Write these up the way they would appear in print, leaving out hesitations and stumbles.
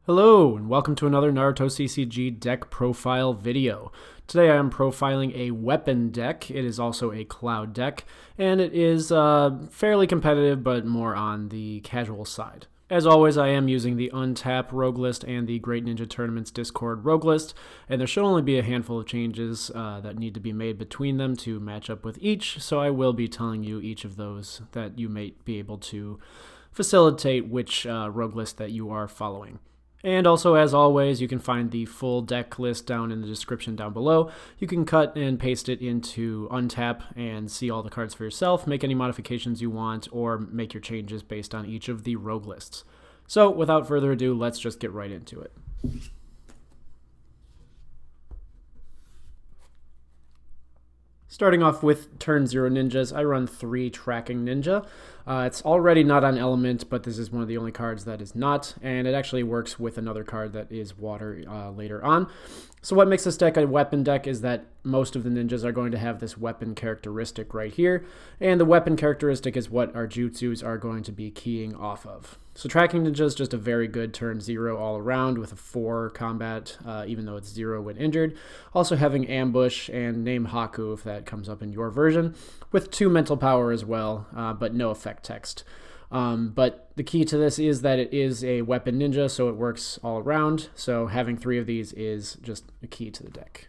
Hello, and welcome to another Naruto CCG Deck Profile video. Today I am profiling a weapon deck. It is also a cloud deck, and it is fairly competitive, but more on the casual side. As always, I am using the Untap rogue list and the Great Ninja Tournament's Discord rogue list, and there should only be a handful of changes that need to be made between them to match up with each, so I will be telling you each of those that you may be able to facilitate which rogue list that you are following. And also, as always, you can find the full deck list down in the description down below. You can cut and paste it into Untap and see all the cards for yourself, make any modifications you want, or make your changes based on each of the rogue lists. So, without further ado, let's just get right into it. Starting off with turn 0 ninjas, I run 3 Tracking Ninja. It's already not on Element, but this is one of the only cards that is not, and it actually works with another card that is Water later on. So what makes this deck a weapon deck is that most of the ninjas are going to have this weapon characteristic right here, and the weapon characteristic is what our jutsus are going to be keying off of. So Tracking Ninja is just a very good turn 0 all around with a 4 combat, even though it's 0 when injured. Also having Ambush and Name Haku if that comes up in your version, with 2 mental power as well, but no effect text. But the key to this is that it is a weapon ninja, so it works all around. So having 3 of these is just a key to the deck.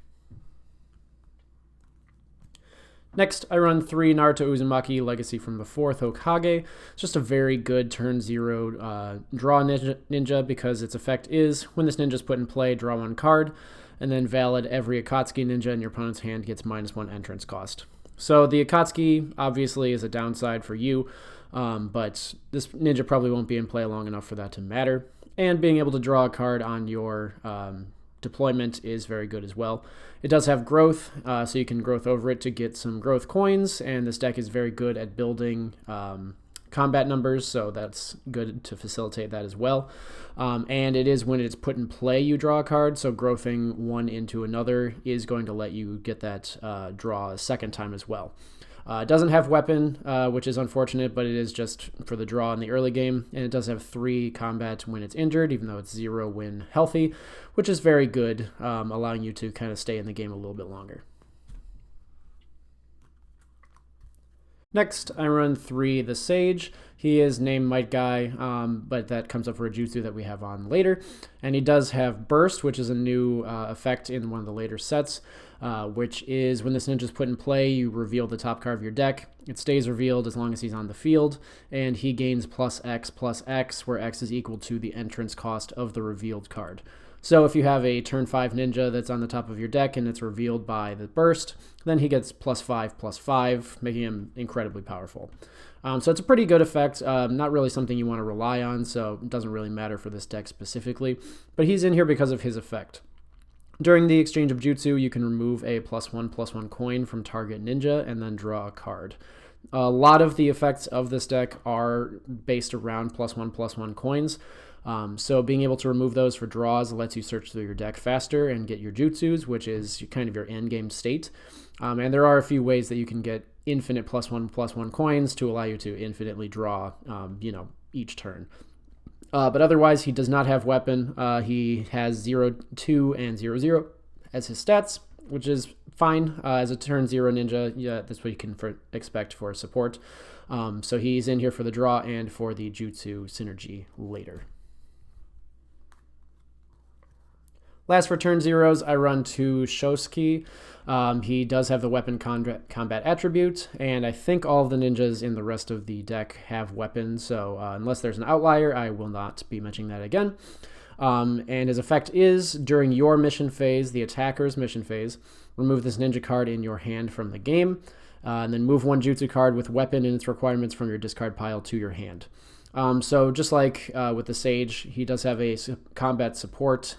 Next, I run 3 Naruto Uzumaki Legacy from the 4th Hokage. It's just a very good turn 0 draw ninja because its effect is, when this ninja is put in play, draw 1 card, and then valid every Akatsuki ninja in your opponent's hand gets -1 entrance cost. So the Akatsuki obviously is a downside for you, but this ninja probably won't be in play long enough for that to matter. And being able to draw a card on your deployment is very good as well. It does have growth, so you can growth over it to get some growth coins, and this deck is very good at building combat numbers, so that's good to facilitate that as well. And it is when it's put in play you draw a card, so growthing one into another is going to let you get that draw a second time as well. It doesn't have weapon, which is unfortunate, but it is just for the draw in the early game, and it does have 3 combat when it's injured, even though it's 0 when healthy, which is very good, allowing you to kind of stay in the game a little bit longer. Next, I run 3 the Sage. He is named Might Guy, but that comes up for a jutsu that we have on later. And he does have Burst, which is a new effect in one of the later sets, which is when this ninja is put in play, you reveal the top card of your deck. It stays revealed as long as he's on the field, and he gains +X, where X is equal to the entrance cost of the revealed card. So if you have a turn 5 ninja that's on the top of your deck and it's revealed by the burst, then he gets +5, making him incredibly powerful. So it's a pretty good effect, not really something you want to rely on, so it doesn't really matter for this deck specifically, but he's in here because of his effect. During the exchange of jutsu, you can remove a +1/+1 coin from target ninja and then draw a card. A lot of the effects of this deck are based around +1/+1 coins. So being able to remove those for draws lets you search through your deck faster and get your jutsus, which is kind of your end game state. And there are a few ways that you can get infinite +1/+1 coins to allow you to infinitely draw, each turn. But otherwise, he does not have weapon. He has 0, 2, and 0, 0 as his stats, which is fine. As a turn 0 ninja, that's what you can expect for support. So he's in here for the draw and for the jutsu synergy later. Last for turn 0s, I run 2 Shoseki. He does have the weapon combat attribute, and I think all of the ninjas in the rest of the deck have weapons, so unless there's an outlier, I will not be mentioning that again. And his effect is, during your mission phase, the attacker's mission phase, remove this ninja card in your hand from the game, and then move 1 jutsu card with weapon and its requirements from your discard pile to your hand. So just like with the Sage, he does have a combat support,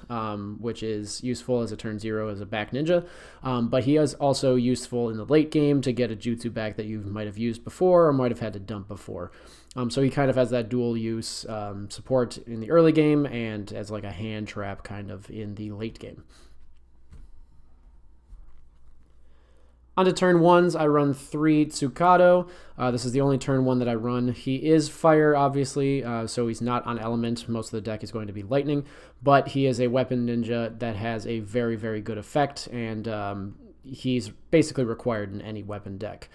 which is useful as a turn 0 as a back ninja, but he is also useful in the late game to get a jutsu back that you might have used before or might have had to dump before. So he kind of has that dual use support in the early game and as like a hand trap kind of in the late game. On to turn 1s, I run 3 Tsukado. This is the only turn 1 that I run. He is fire, obviously, so he's not on element. Most of the deck is going to be lightning, but he is a weapon ninja that has a very, very good effect, and he's basically required in any weapon deck.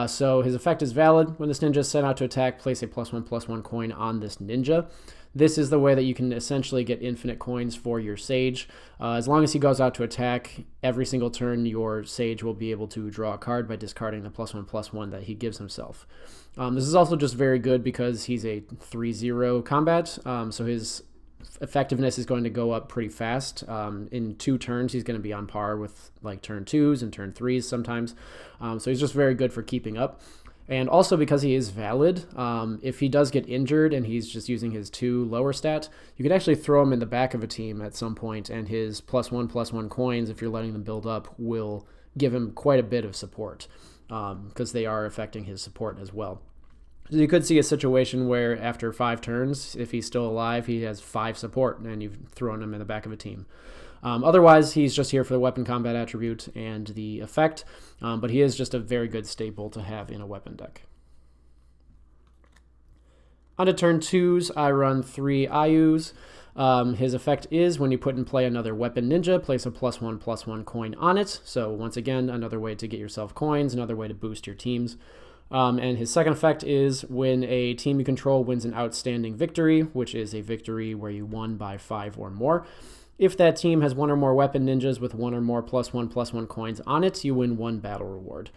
So his effect is valid. When this ninja is sent out to attack, place a +1/+1 coin on this ninja. This is the way that you can essentially get infinite coins for your Sage. As long as he goes out to attack, every single turn your Sage will be able to draw a card by discarding the +1/+1 that he gives himself. This is also just very good because he's a 3-0 combat, so his effectiveness is going to go up pretty fast. In 2 turns, he's going to be on par with like turn 2s and turn 3s sometimes. So he's just very good for keeping up. And also because he is valid, if he does get injured and he's just using his 2 lower stat, you could actually throw him in the back of a team at some point, and his +1/+1 coins, if you're letting them build up, will give him quite a bit of support because they are affecting his support as well. So you could see a situation where after 5 turns, if he's still alive, he has 5 support, and you've thrown him in the back of a team. Otherwise, he's just here for the weapon combat attribute and the effect, but he is just a very good staple to have in a weapon deck. On to turn 2s, I run 3 Ayus. His effect is when you put in play another weapon ninja, place a +1/+1 coin on it. So once again, another way to get yourself coins, another way to boost your teams. And his second effect is when a team you control wins an outstanding victory, which is a victory where you won by 5 or more. If that team has 1 or more weapon ninjas with 1 or more +1/+1 coins on it, you win 1 battle reward.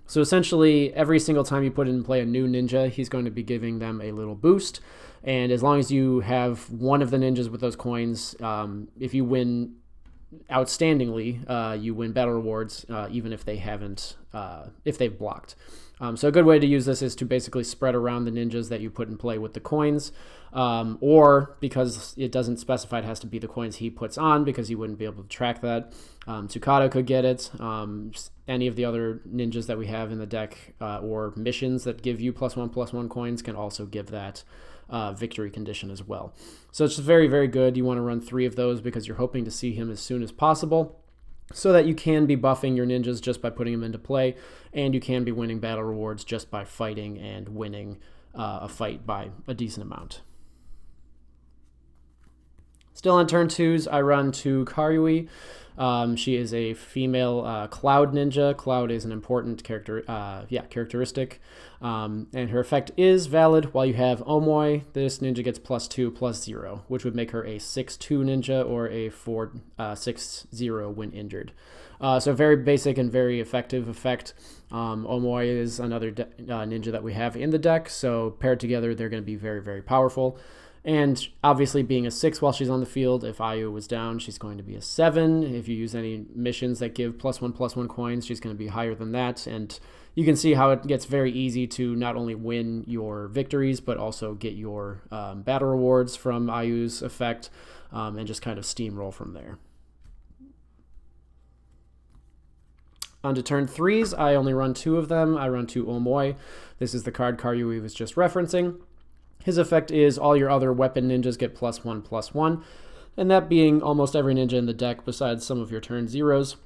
So essentially, every single time you put in play a new ninja, he's going to be giving them a little boost. And as long as you have one of the ninjas with those coins, if you win outstandingly, you win battle rewards, even if they haven't, if they've blocked. So a good way to use this is to basically spread around the ninjas that you put in play with the coins, or because it doesn't specify it has to be the coins he puts on because you wouldn't be able to track that. Tsukado could get it. Any of the other ninjas that we have in the deck or missions that give you +1/+1 coins can also give that victory condition as well. So it's just very, very good. You want to run 3 of those because you're hoping to see him as soon as possible, so that you can be buffing your ninjas just by putting them into play, and you can be winning battle rewards just by fighting and winning a fight by a decent amount. Still on turn 2s, I run 2 Karui. She is a female cloud ninja. Cloud is an important characteristic. And her effect is valid while you have Omoi. This ninja gets +2/+0, which would make her a 6-2 ninja or a 4-6-0 when injured. So very basic and very effective effect. Omoi is another ninja that we have in the deck, so paired together, they're going to be very, very powerful. And obviously being a 6 while she's on the field, if Ayu was down, she's going to be a 7. If you use any missions that give +1/+1 coins, she's going to be higher than that. And you can see how it gets very easy to not only win your victories, but also get your battle rewards from Ayu's effect, and just kind of steamroll from there. On to turn 3s, I only run 2 of them. I run 2 Omoi. This is the card Karui was just referencing. His effect is all your other weapon ninjas get +1/+1, and that being almost every ninja in the deck besides some of your turn 0s.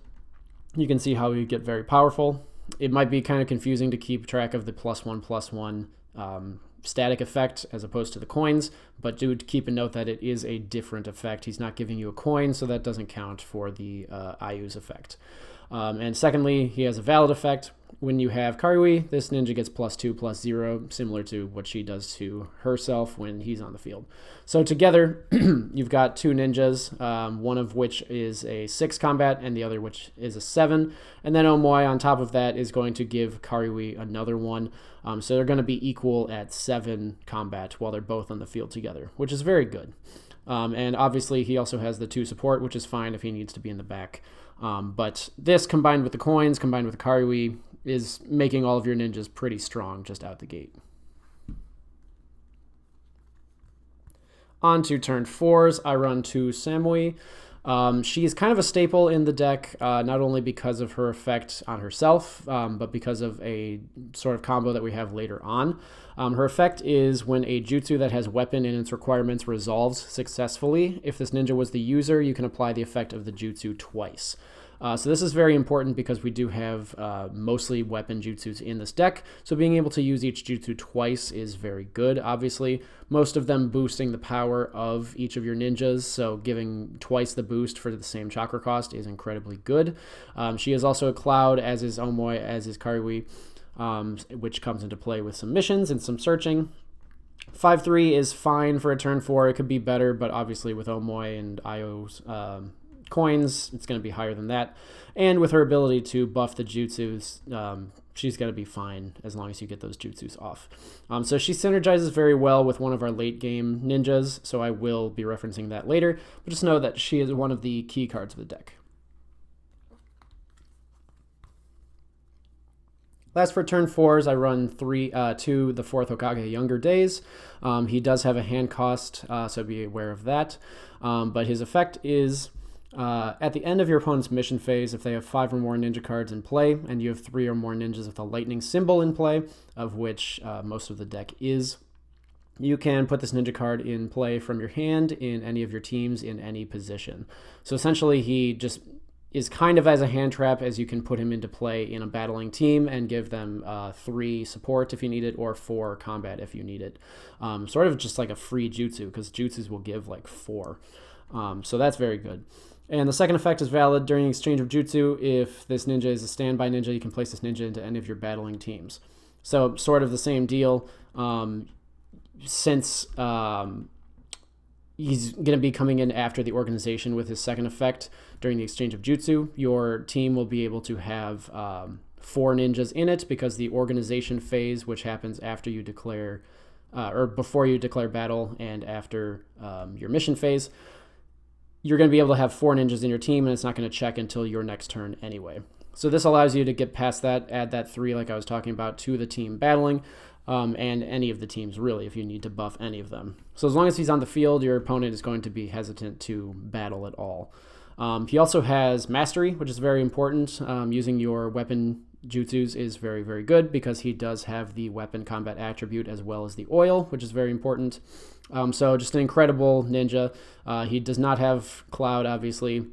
You can see how you get very powerful. It might be kind of confusing to keep track of the +1/+1 static effect as opposed to the coins, but do keep a note that it is a different effect. He's not giving you a coin, so that doesn't count for the Ayu's effect. And secondly, he has a valid effect. When you have Karui, this ninja gets +2/+0, similar to what she does to herself when he's on the field. So together, you've got 2 ninjas, one of which is a 6 combat and the other which is a 7. And then Omoi on top of that is going to give Karui another one. So they're going to be equal at 7 combat while they're both on the field together, which is very good. And obviously he also has the 2 support, which is fine if he needs to be in the back. But this combined with the coins, combined with the Karui, is making all of your ninjas pretty strong just out the gate. On to turn 4s, I run 2 Samui. She's kind of a staple in the deck, not only because of her effect on herself, but because of a sort of combo that we have later on. Her effect is when a jutsu that has weapon in its requirements resolves successfully. If this ninja was the user, you can apply the effect of the jutsu twice. So this is very important because we do have mostly weapon jutsus in this deck. So being able to use each jutsu twice is very good, obviously. Most of them boosting the power of each of your ninjas, so giving twice the boost for the same chakra cost is incredibly good. She is also a cloud, as is Omoi, as is Karui, which comes into play with some missions and some searching. 5-3 is fine for a turn 4. It could be better, but obviously with Omoi and Io's coins, it's going to be higher than that. And with her ability to buff the jutsus, she's going to be fine as long as you get those jutsus off. So she synergizes very well with one of our late game ninjas, so I will be referencing that later. But just know that she is one of the key cards of the deck. Last for turn 4s, I run 2 the 4th Hokage Younger Days. He does have a hand cost, so be aware of that. But his effect is, at the end of your opponent's mission phase, if they have 5 or more ninja cards in play, and you have 3 or more ninjas with a lightning symbol in play, of which most of the deck is, you can put this ninja card in play from your hand in any of your teams in any position. So essentially, he just is kind of as a hand trap, as you can put him into play in a battling team and give them 3 support if you need it, or 4 combat if you need it. Sort of just like a free jutsu, because jutsus will give like 4. So that's very good. And the second effect is valid during exchange of jutsu. If this ninja is a standby ninja, you can place this ninja into any of your battling teams. So sort of the same deal. Since he's going to be coming in after the organization with his second effect during the exchange of jutsu, your team will be able to have 4 ninjas in it, because the organization phase, which happens after you declare, or before you declare battle and after your mission phase, you're going to be able to have 4 ninjas in your team, and it's not going to check until your next turn anyway. So this allows you to get past that, add that 3 like I was talking about to the team battling, and any of the teams really, if you need to buff any of them. So as long as he's on the field, your opponent is going to be hesitant to battle at all. He also has Mastery, which is very important. Using your weapon jutsus is very, very good, because he does have the weapon combat attribute as well as the oil, which is very important. So just an incredible ninja. He does not have Cloud, obviously.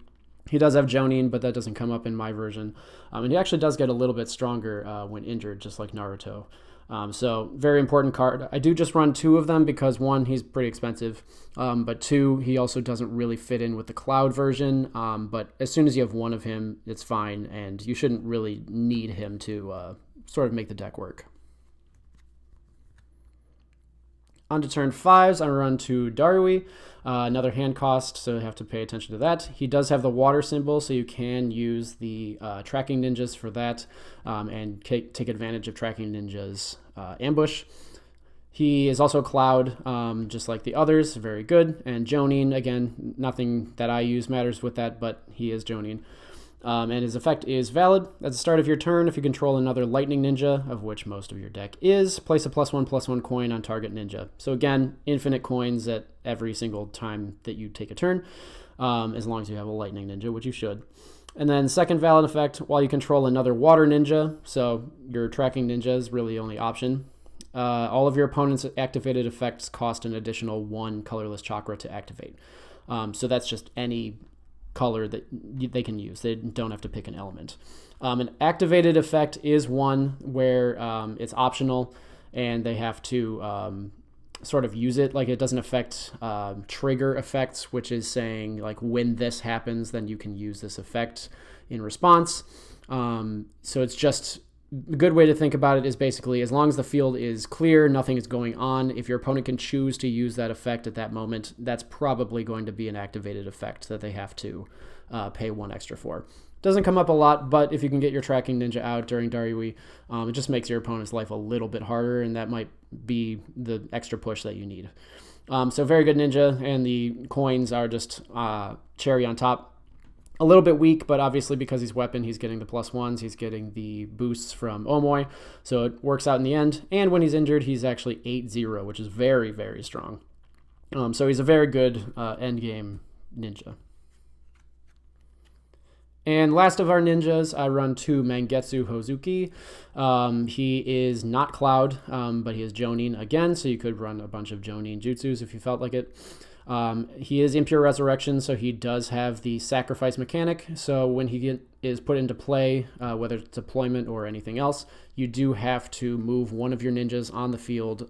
He does have Jonin, but that doesn't come up in my version. And he actually does get a little bit stronger when injured, just like Naruto. So very important card. I do just run 2 of them because 1, he's pretty expensive, but 2, he also doesn't really fit in with the Cloud version. But as soon as you have 1 of him, it's fine, and you shouldn't really need him to sort of make the deck work. On to turn 5s, I run 2 Darui, another hand cost, so you have to pay attention to that. He does have the water symbol, so you can use the tracking ninjas for that, and take advantage of tracking ninjas' ambush. He is also a Cloud, just like the others, very good. And Jonin, again, nothing that I use matters with that, but he is Jonin. And his effect is valid. At the start of your turn, if you control another lightning ninja, of which most of your deck is, place a +1/+1 coin on target ninja. So again, infinite coins at every single time that you take a turn, as long as you have a lightning ninja, which you should. And then second valid effect, while you control another water ninja, so your tracking ninja is really the only option, all of your opponent's activated effects cost an additional 1 colorless chakra to activate. So that's just any color that they can use. They don't have to pick an element. An activated effect is one where it's optional, and they have to sort of use it. Like, it doesn't affect trigger effects, which is saying, like, when this happens, then you can use this effect in response. So it's just a good way to think about it is basically, as long as the field is clear, nothing is going on. If your opponent can choose to use that effect at that moment, that's probably going to be an activated effect that they have to pay 1 extra for. Doesn't come up a lot, but if you can get your tracking ninja out during Darui, it just makes your opponent's life a little bit harder, and that might be the extra push that you need. So very good ninja, and the coins are just cherry on top. A little bit weak, but obviously because he's weapon, he's getting the +1s, he's getting the boosts from Omoi, so it works out in the end. And when he's injured, he's actually 8-0, which is very, very strong. So he's a very good endgame ninja. And last of our ninjas, I run 2 Mangetsu Hozuki. He is not Cloud, but he is Jonin again, so you could run a bunch of Jonin jutsus if you felt like it. He is Impure Resurrection, so he does have the sacrifice mechanic. So when he is put into play, whether it's deployment or anything else, you do have to move one of your ninjas on the field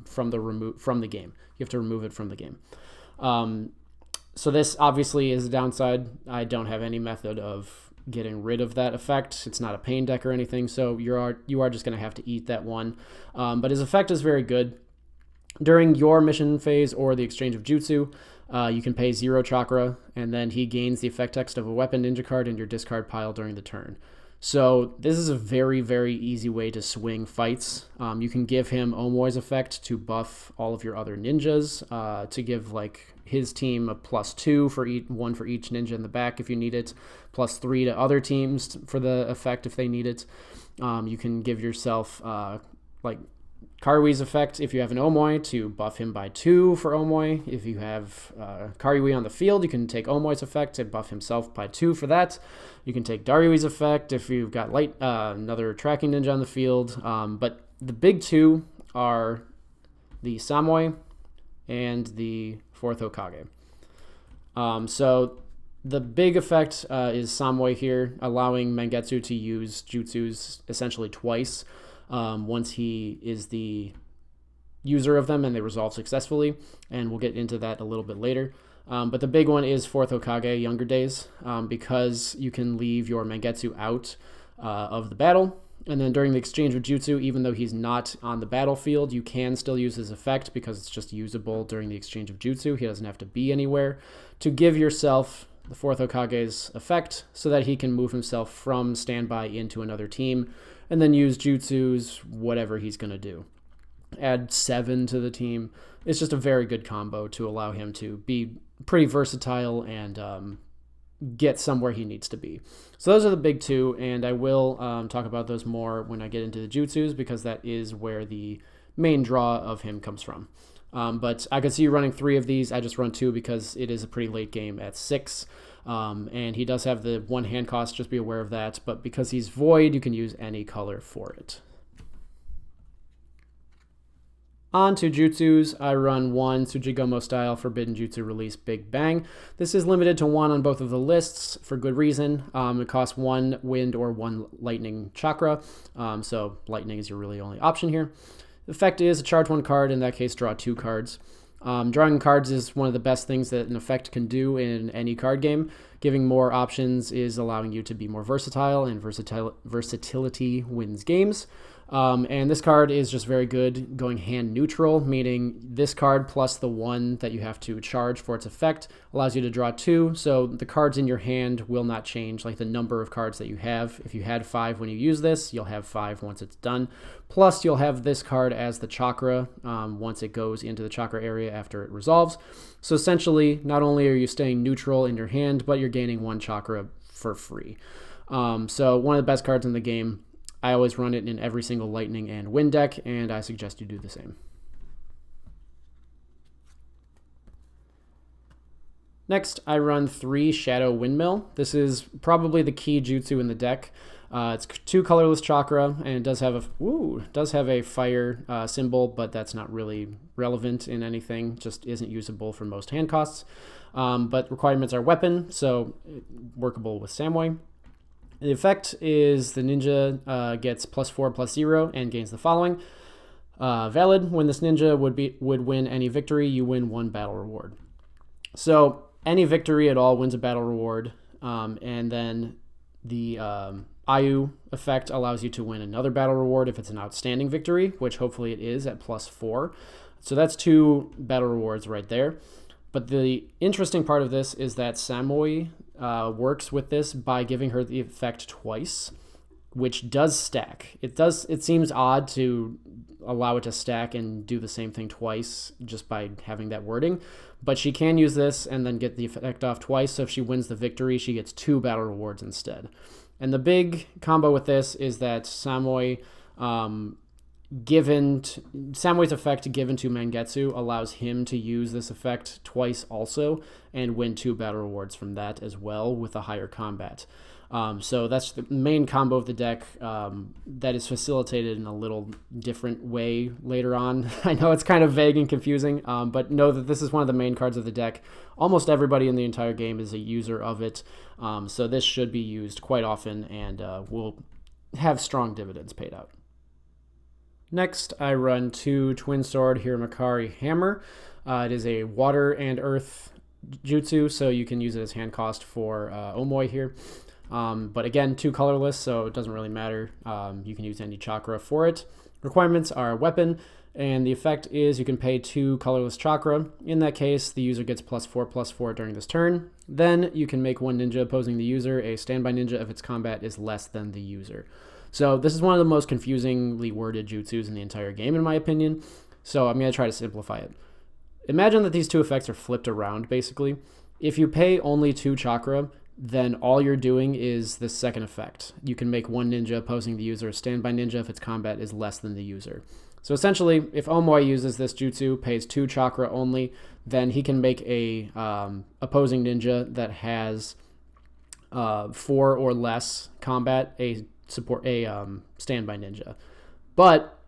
from the game. You have to remove it from the game. So this obviously is a downside. I don't have any method of getting rid of that effect. It's not a pain deck or anything, so you are just going to have to eat that one. But his effect is very good. During your mission phase or the exchange of Jutsu, you can pay 0 chakra, and then he gains the effect text of a weapon ninja card in your discard pile during the turn. So this is a very, very easy way to swing fights. You can give him Omoi's effect to buff all of your other ninjas, to give like his team a +2 for one for each ninja in the back if you need it, +3 to other teams for the effect if they need it. You can give yourself like Karui's effect if you have an Omoi to buff him by 2 for Omoi. If you have Karui on the field, you can take Omoi's effect to buff himself by 2 for that. You can take Darui's effect if you've got another tracking ninja on the field. But the big two are the Samui and the 4th Hokage. So the big effect is Samui here, allowing Mangetsu to use jutsus essentially twice. Once he is the user of them and they resolve successfully, and we'll get into that a little bit later. But the big one is 4th Hokage, Younger Days, because you can leave your Mangetsu out of the battle, and then during the exchange of Jutsu, even though he's not on the battlefield, you can still use his effect because it's just usable during the exchange of Jutsu. He doesn't have to be anywhere to give yourself the 4th Hokage's effect so that he can move himself from standby into another team and then use jutsus, whatever he's going to do. Add 7 to the team. It's just a very good combo to allow him to be pretty versatile and get somewhere he needs to be. So those are the big two, and I will talk about those more when I get into the jutsus because that is where the main draw of him comes from. But I could see you running 3 of these. I just run 2 because it is a pretty late game at 6. And he does have the 1 hand cost, just be aware of that. But because he's void, you can use any color for it. On to jutsus, I run 1 Tsuchigumo style Forbidden Jutsu Release Big Bang. This is limited to 1 on both of the lists for good reason. It costs 1 wind or 1 lightning chakra, so lightning is your really only option here. The effect is charge 1 card, in that case draw 2 cards. Drawing cards is one of the best things that an effect can do in any card game. Giving more options is allowing you to be more versatile, and versatility wins games. And this card is just very good going hand neutral, meaning this card plus the 1 that you have to charge for its effect allows you to draw 2. So the cards in your hand will not change, like the number of cards that you have. If you had 5 when you use this, you'll have 5 once it's done. Plus you'll have this card as the chakra once it goes into the chakra area after it resolves. So essentially, not only are you staying neutral in your hand, but you're gaining 1 chakra for free. So one of the best cards in the game. I always run it in every single lightning and wind deck, and I suggest you do the same. Next, I run 3 Shadow Windmill. This is probably the key jutsu in the deck. It's 2 colorless chakra, and it does have a fire symbol, but that's not really relevant in anything. Just isn't usable for most hand costs. But requirements are weapon, so workable with Samui. The effect is the ninja gets +4/+0 and gains the following. Valid, when this ninja would win any victory, you win 1 battle reward. So any victory at all wins a battle reward, and then the Ayu effect allows you to win another battle reward if it's an outstanding victory, which hopefully it is at +4. So that's 2 battle rewards right there. But the interesting part of this is that Samui works with this by giving her the effect twice, which does stack. It seems odd to allow it to stack and do the same thing twice just by having that wording, but she can use this and then get the effect off twice. So if she wins the victory, she gets 2 battle rewards instead. And the big combo with this is that Samui Samui's effect given to Mangetsu allows him to use this effect twice also and win 2 battle rewards from that as well with a higher combat. So that's the main combo of the deck that is facilitated in a little different way later on. I know it's kind of vague and confusing, but know that this is one of the main cards of the deck. Almost everybody in the entire game is a user of it, so this should be used quite often and will have strong dividends paid out. Next, I run 2 Twin Sword Hiramekarei Hammer. It is a water and earth jutsu, so you can use it as hand cost for Omoi here. But again, 2 colorless, so it doesn't really matter. You can use any chakra for it. Requirements are a weapon, and the effect is you can pay 2 colorless chakra. In that case, the user gets +4/+4 during this turn. Then you can make 1 ninja opposing the user a standby ninja if its combat is less than the user. So this is one of the most confusingly worded jutsus in the entire game, in my opinion. So I'm going to try to simplify it. Imagine that these 2 effects are flipped around, basically. If you pay only 2 chakra, then all you're doing is the second effect. You can make 1 ninja opposing the user a standby ninja if its combat is less than the user. So essentially, if Omoi uses this jutsu, pays 2 chakra only, then he can make a opposing ninja that has 4 or less combat, a standby ninja. But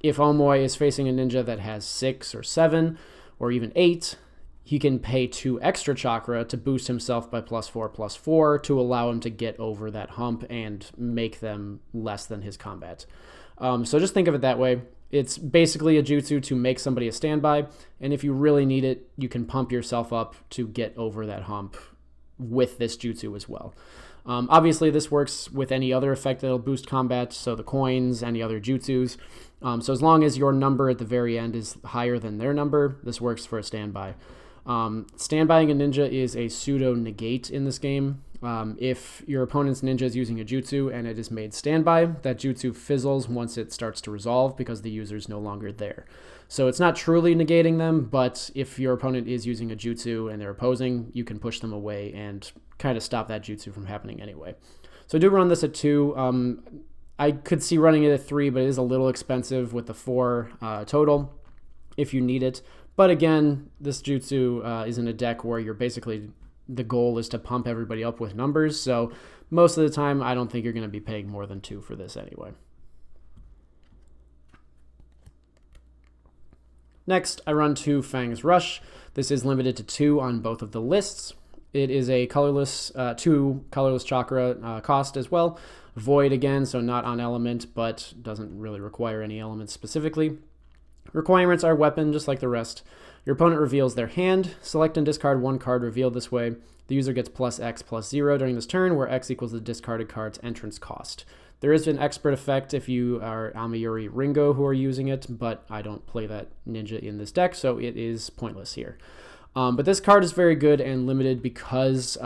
if Omoi is facing a ninja that has 6 or 7 or even 8, he can pay 2 extra chakra to boost himself by +4/+4 to allow him to get over that hump and make them less than his combat. So just think of it that way. It's basically a jutsu to make somebody a standby, and if you really need it, you can pump yourself up to get over that hump with this jutsu as well. Obviously, this works with any other effect that'll boost combat, so the coins, any other jutsus. So as long as your number at the very end is higher than their number, this works for a standby. Standbying a ninja is a pseudo-negate in this game. If your opponent's ninja is using a jutsu and it is made standby, that jutsu fizzles once it starts to resolve because the user is no longer there. So it's not truly negating them, but if your opponent is using a jutsu and they're opposing, you can push them away and kind of stop that jutsu from happening anyway. So I do run this at 2. I could see running it at 3, but it is a little expensive with the 4 total if you need it. But again, this jutsu is in a deck where you're basically, the goal is to pump everybody up with numbers. So most of the time, I don't think you're going to be paying more than 2 for this anyway. Next, I run 2 Fang's Rush. This is limited to 2 on both of the lists. It is a colorless, 2 colorless chakra cost as well. Void again, so not on element, but doesn't really require any elements specifically. Requirements are weapon, just like the rest. Your opponent reveals their hand. Select and discard 1 card revealed this way. The user gets +X/+0 during this turn, where X equals the discarded card's entrance cost. There is an expert effect if you are Amayuri Ringo who are using it, but I don't play that ninja in this deck, so it is pointless here. But this card is very good and limited because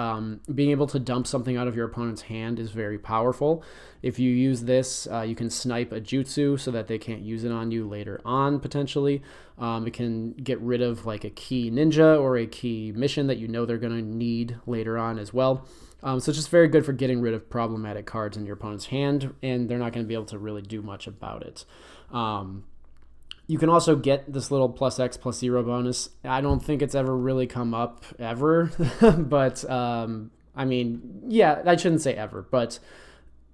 being able to dump something out of your opponent's hand is very powerful. If you use this, you can snipe a jutsu so that they can't use it on you later on, potentially. It can get rid of like a key ninja or a key mission that you know they're going to need later on as well. So it's just very good for getting rid of problematic cards in your opponent's hand, and they're not going to be able to really do much about it. You can also get this little +X/+0 bonus. I don't think it's ever really come up ever, but I mean, yeah, I shouldn't say ever, but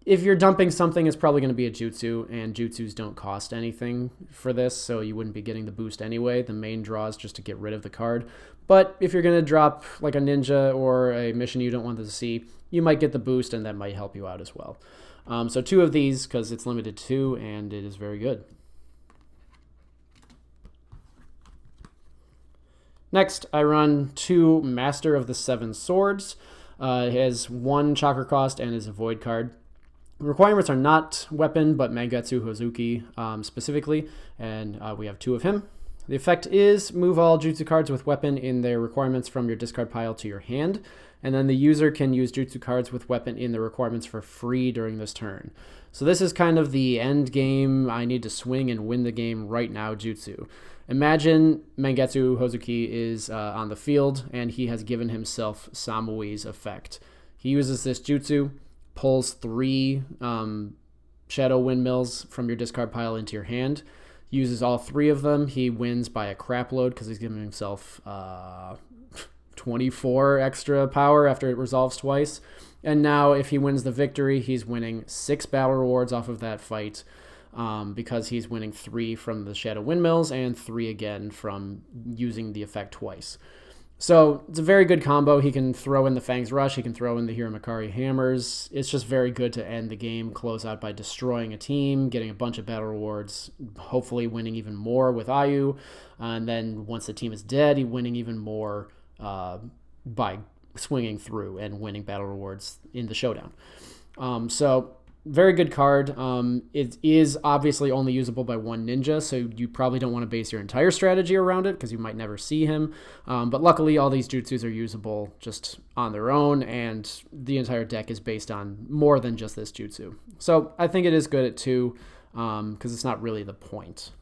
if you're dumping something, it's probably going to be a jutsu, and jutsus don't cost anything for this, so you wouldn't be getting the boost anyway. The main draw is just to get rid of the card. But if you're going to drop like a ninja or a mission you don't want them to see, you might get the boost, and that might help you out as well. So 2 of these, because it's limited to 2, and it is very good. Next, I run 2 Master of the 7 Swords. It has 1 chakra cost and is a void card. Requirements are not weapon, but Mangetsu Hozuki specifically, and we have 2 of him. The effect is move all jutsu cards with weapon in their requirements from your discard pile to your hand, and then the user can use jutsu cards with weapon in the requirements for free during this turn. So this is kind of the end game, I need to swing and win the game right now jutsu. Imagine Mangetsu Hozuki is on the field, and he has given himself Samui's effect. He uses this jutsu, pulls 3 Shadow Windmills from your discard pile into your hand. Uses all 3 of them. He wins by a crap load because he's giving himself 24 extra power after it resolves twice. And now if he wins the victory, he's winning 6 battle rewards off of that fight because he's winning 3 from the Shadow Windmills and 3 again from using the effect twice. So it's a very good combo. He can throw in the Fang's Rush. He can throw in the Hiramekarei Hammers. It's just very good to end the game, close out by destroying a team, getting a bunch of battle rewards, hopefully winning even more with Ayu. And then once the team is dead, he winning even more by swinging through and winning battle rewards in the showdown. So very good card. It is obviously only usable by 1 ninja, so you probably don't want to base your entire strategy around it because you might never see him. But luckily, all these jutsus are usable just on their own, and the entire deck is based on more than just this jutsu. So I think it is good at 2 because it's not really the point.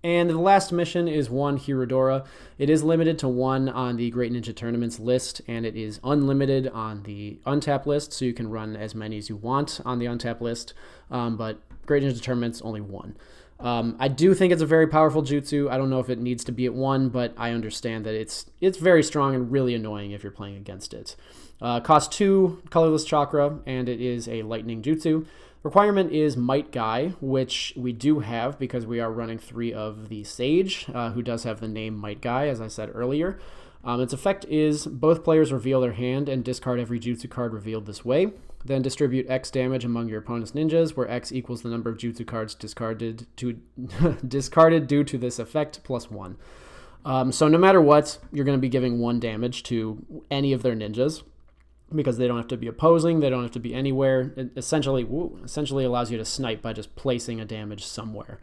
And the last mission is 1 Hirudora. It is limited to 1 on the Great Ninja Tournaments list, and it is unlimited on the Untap list, so you can run as many as you want on the Untap list, but Great Ninja Tournaments, only 1. I do think it's a very powerful jutsu. I don't know if it needs to be at 1, but I understand that it's very strong and really annoying if you're playing against it. Costs 2 colorless chakra, and it is a lightning jutsu. Requirement is Might Guy, which we do have because we are running 3 of the Sage, who does have the name Might Guy, as I said earlier. Its effect is both players reveal their hand and discard every jutsu card revealed this way. Then distribute X damage among your opponent's ninjas, where X equals the number of jutsu cards discarded due to this effect plus 1. So no matter what, you're going to be giving 1 damage to any of their ninjas, because they don't have to be opposing, they don't have to be anywhere. It essentially allows you to snipe by just placing a damage somewhere.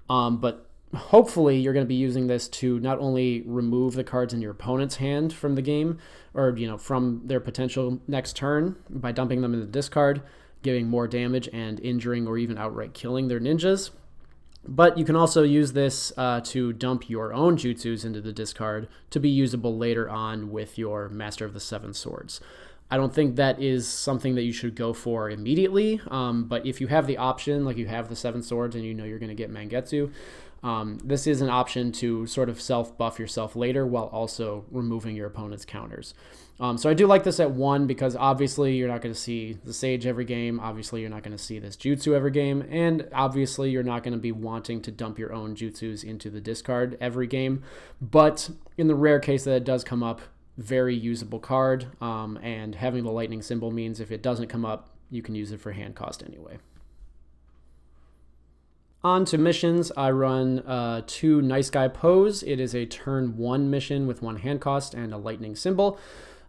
But hopefully you're going to be using this to not only remove the cards in your opponent's hand from the game, or from their potential next turn by dumping them in the discard, giving more damage and injuring or even outright killing their ninjas. But you can also use this to dump your own jutsus into the discard to be usable later on with your Master of the 7 Swords. I don't think that is something that you should go for immediately, but if you have the option, like you have the 7 Swords and you know you're going to get Mangetsu, this is an option to sort of self-buff yourself later while also removing your opponent's counters. So I do like this at 1 because obviously you're not going to see the Sage every game, obviously you're not going to see this Jutsu every game, and obviously you're not going to be wanting to dump your own Jutsus into the discard every game, but in the rare case that it does come up, very usable card, and having the lightning symbol means if it doesn't come up, you can use it for hand cost anyway. On to missions, I run 2 Nice Guy Pose. It is a turn 1 mission with 1 hand cost and a lightning symbol.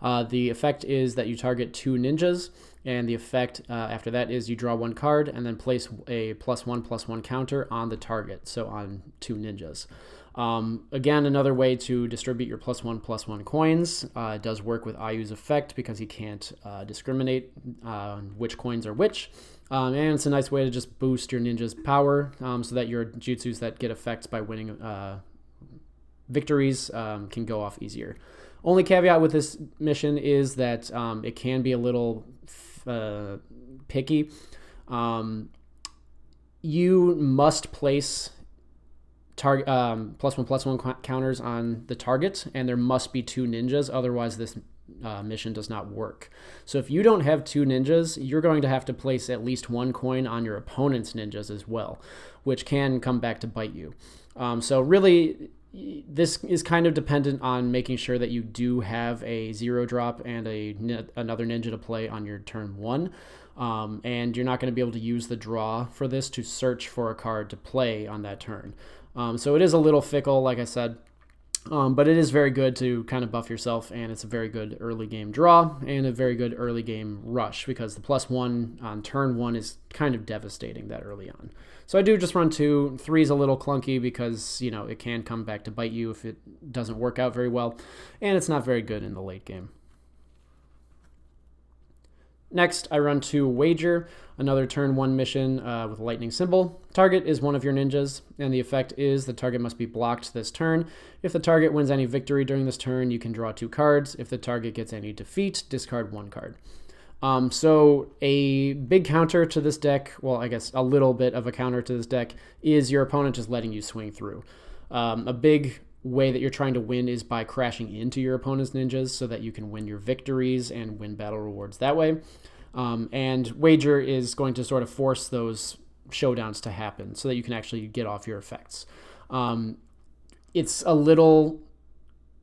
The effect is that you target 2 ninjas, and the effect after that is you draw 1 card and then place a +1/+1 counter on the target, so on 2 ninjas. Again, another way to distribute your +1/+1 coins. It does work with Ayu's effect because he can't discriminate on which coins are which. And it's a nice way to just boost your ninja's power so that your jutsus that get effects by winning victories can go off easier. Only caveat with this mission is that it can be a little picky. You must place target +1/+1 counters on the target, and there must be 2 ninjas, otherwise this mission does not work. So if you don't have 2 ninjas, you're going to have to place at least 1 coin on your opponent's ninjas as well, which can come back to bite you. So really, this is kind of dependent on making sure that you do have a 0 drop and another ninja to play on your turn 1. And you're not going to be able to use the draw for this to search for a card to play on that turn. So it is a little fickle, like I said, but it is very good to kind of buff yourself, and it's a very good early game draw and a very good early game rush because the +1 on turn 1 is kind of devastating that early on. So I do just run 2. 3 is a little clunky because, it can come back to bite you if it doesn't work out very well, and it's not very good in the late game. Next, I run 2 Wager, another turn 1 mission with a lightning symbol. Target is one of your ninjas, and the effect is the target must be blocked this turn. If the target wins any victory during this turn, you can draw 2 cards. If the target gets any defeat, discard 1 card. So a big counter to this deck, well, I guess a little bit of a counter to this deck, is your opponent just letting you swing through. A big way that you're trying to win is by crashing into your opponent's ninjas so that you can win your victories and win battle rewards that way. And Wager is going to sort of force those showdowns to happen so that you can actually get off your effects. It's a little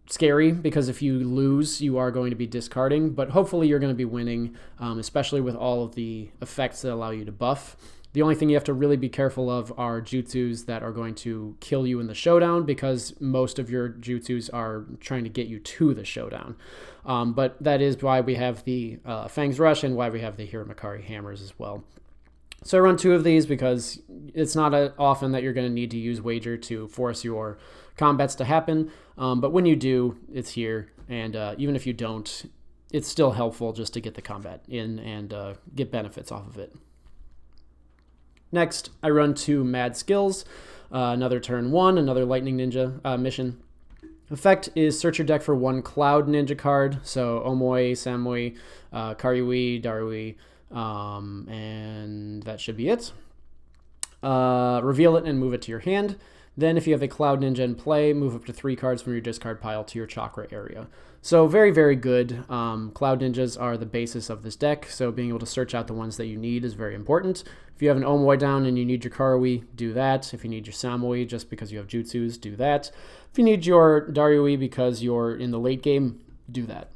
scary because if you lose, you are going to be discarding, but hopefully you're going to be winning, especially with all of the effects that allow you to buff. The only thing you have to really be careful of are jutsus that are going to kill you in the showdown, because most of your jutsus are trying to get you to the showdown. But that is why we have the Fang's Rush and why we have the Hiramekarei Hammers as well. So I run 2 of these because it's not often that you're going to need to use Wager to force your combats to happen. But when you do, it's here. And even if you don't, it's still helpful just to get the combat in and get benefits off of it. Next, I run 2 Mad Skillz, another turn 1, another Lightning Ninja mission. Effect is search your deck for 1 Cloud Ninja card, so Omoi, Samui, Karui, Darui, and that should be it. Reveal it and move it to your hand. Then if you have a Cloud Ninja in play, move up to 3 cards from your discard pile to your chakra area. So very, very good. Cloud Ninjas are the basis of this deck, so being able to search out the ones that you need is very important. If you have an Omoi down and you need your Karui, do that. If you need your Samui just because you have Jutsus, do that. If you need your Darui because you're in the late game, do that.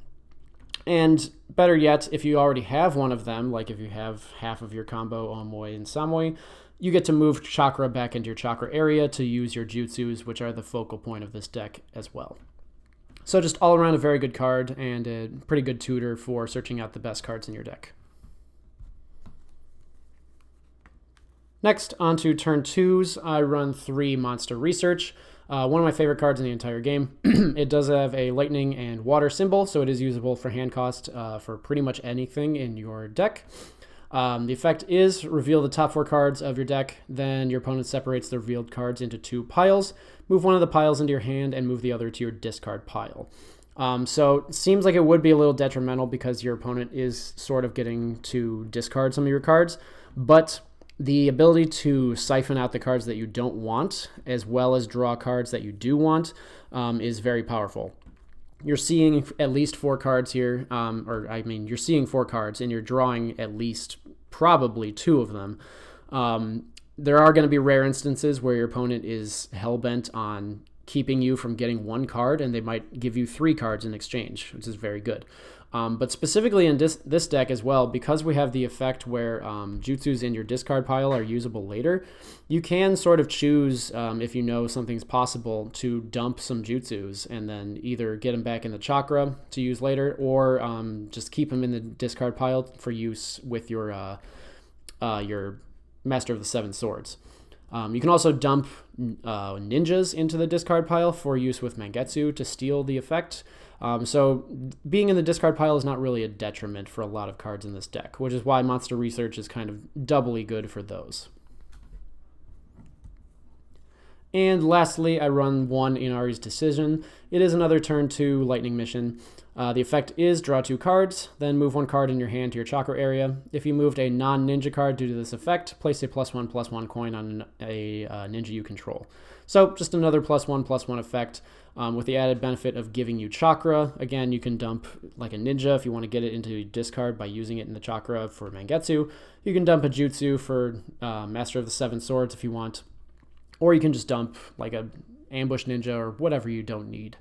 And better yet, if you already have one of them, like if you have half of your combo Omoi and Samui, you get to move chakra back into your chakra area to use your jutsus, which are the focal point of this deck as well. So just all around a very good card and a pretty good tutor for searching out the best cards in your deck. Next, on to turn 2s, I run 3 Monster Research. One of my favorite cards in the entire game. It does have a lightning and water symbol, so it is usable for hand cost for pretty much anything in your deck. The effect is reveal the top 4 cards of your deck, then your opponent separates the revealed cards into 2 piles. Move one of the piles into your hand and move the other to your discard pile. So it seems like it would be a little detrimental because your opponent is sort of getting to discard some of your cards, but the ability to siphon out the cards that you don't want, as well as draw cards that you do want, is very powerful. You're seeing at least 4 cards here, you're seeing 4 cards, and you're drawing at least probably 2 of them. There are going to be rare instances where your opponent is hell-bent on keeping you from getting 1 card, and they might give you 3 cards in exchange, which is very good. But specifically in this deck as well, because we have the effect where jutsus in your discard pile are usable later, you can sort of choose, if you know something's possible, to dump some jutsus and then either get them back in the chakra to use later, or just keep them in the discard pile for use with your Master of the 7 Swords. You can also dump ninjas into the discard pile for use with Mangetsu to steal the effect. So being in the discard pile is not really a detriment for a lot of cards in this deck, which is why Monster Research is kind of doubly good for those. And lastly, I run 1 Inari's Decision. It is another turn 2 lightning mission. The effect is draw 2 cards, then move 1 card in your hand to your chakra area. If you moved a non-ninja card due to this effect, place a +1/+1 coin on a ninja you control. So just another +1/+1 effect with the added benefit of giving you chakra. Again, you can dump like a ninja if you want to get it into discard by using it in the chakra for Mangetsu. You can dump a jutsu for Master of the 7 Swords if you want. Or you can just dump like a ambush ninja or whatever you don't need.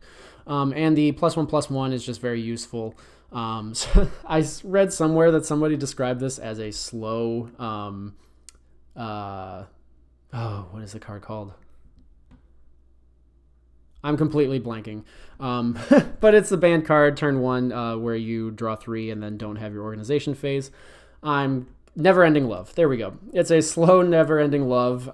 And the +1/+1 is just very useful. So I read somewhere that somebody described this as a slow, what is the card called? I'm completely blanking. But it's the banned card, turn 1, where you draw 3 and then don't have your organization phase. Never-Ending Love. There we go. It's a slow, never-ending love,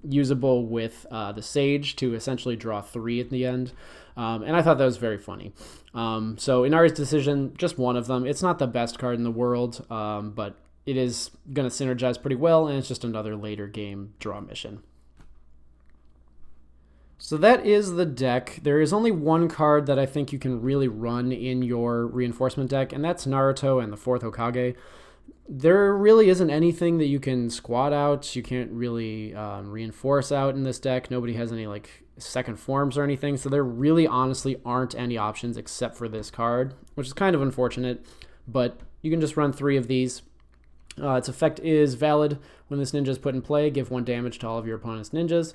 usable with the Sage to essentially draw 3 at the end. And I thought that was very funny. So Inari's Decision, just one of them. It's not the best card in the world, but it is going to synergize pretty well, and it's just another later game draw mission. So that is the deck. There is only one card that I think you can really run in your reinforcement deck, and that's Naruto and the 4th Hokage. There really isn't anything that you can squad out. You can't really reinforce out in this deck. Nobody has any like second forms or anything, so there really honestly aren't any options except for this card, which is kind of unfortunate, but you can just run 3 of these. Its effect is valid when this ninja is put in play, give 1 damage to all of your opponent's ninjas,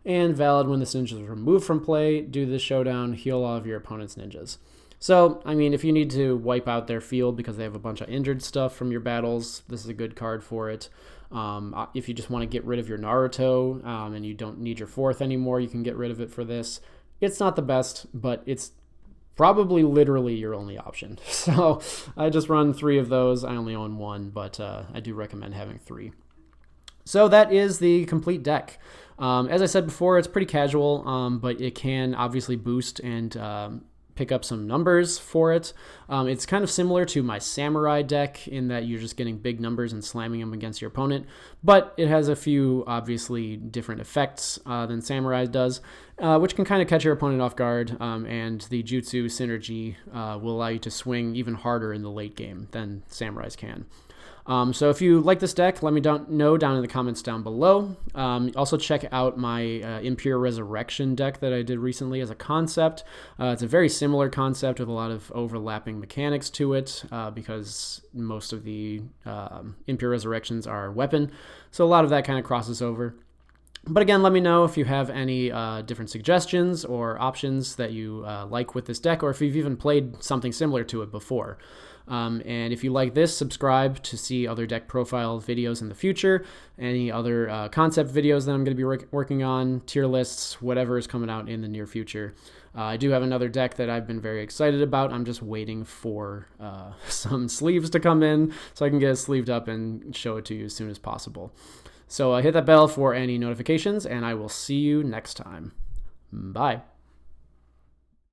and valid when this ninja is removed from play, due to the showdown, heal all of your opponent's ninjas. So, I mean, if you need to wipe out their field because they have a bunch of injured stuff from your battles, this is a good card for it. If you just want to get rid of your Naruto and you don't need your 4th anymore, you can get rid of it for this. It's not the best, but it's probably literally your only option. So I just run 3 of those. I only own 1, but I do recommend having 3. So that is the complete deck. As I said before, it's pretty casual, but it can obviously boost and pick up some numbers for it. It's kind of similar to my Samurai deck in that you're just getting big numbers and slamming them against your opponent, but it has a few obviously different effects than Samurai does, which can kind of catch your opponent off guard, and the Jutsu synergy will allow you to swing even harder in the late game than Samurais can. So if you like this deck, let me know down in the comments down below. Also check out my Impure Resurrection deck that I did recently as a concept. It's a very similar concept with a lot of overlapping mechanics to it because most of the Impure Resurrections are weapon. So a lot of that kind of crosses over. But again, let me know if you have any different suggestions or options that you like with this deck, or if you've even played something similar to it before. And if you like this, subscribe to see other deck profile videos in the future, any other concept videos that I'm going to be working on, tier lists, whatever is coming out in the near future. I do have another deck that I've been very excited about. I'm just waiting for some sleeves to come in so I can get it sleeved up and show it to you as soon as possible. So hit that bell for any notifications, and I will see you next time. Bye.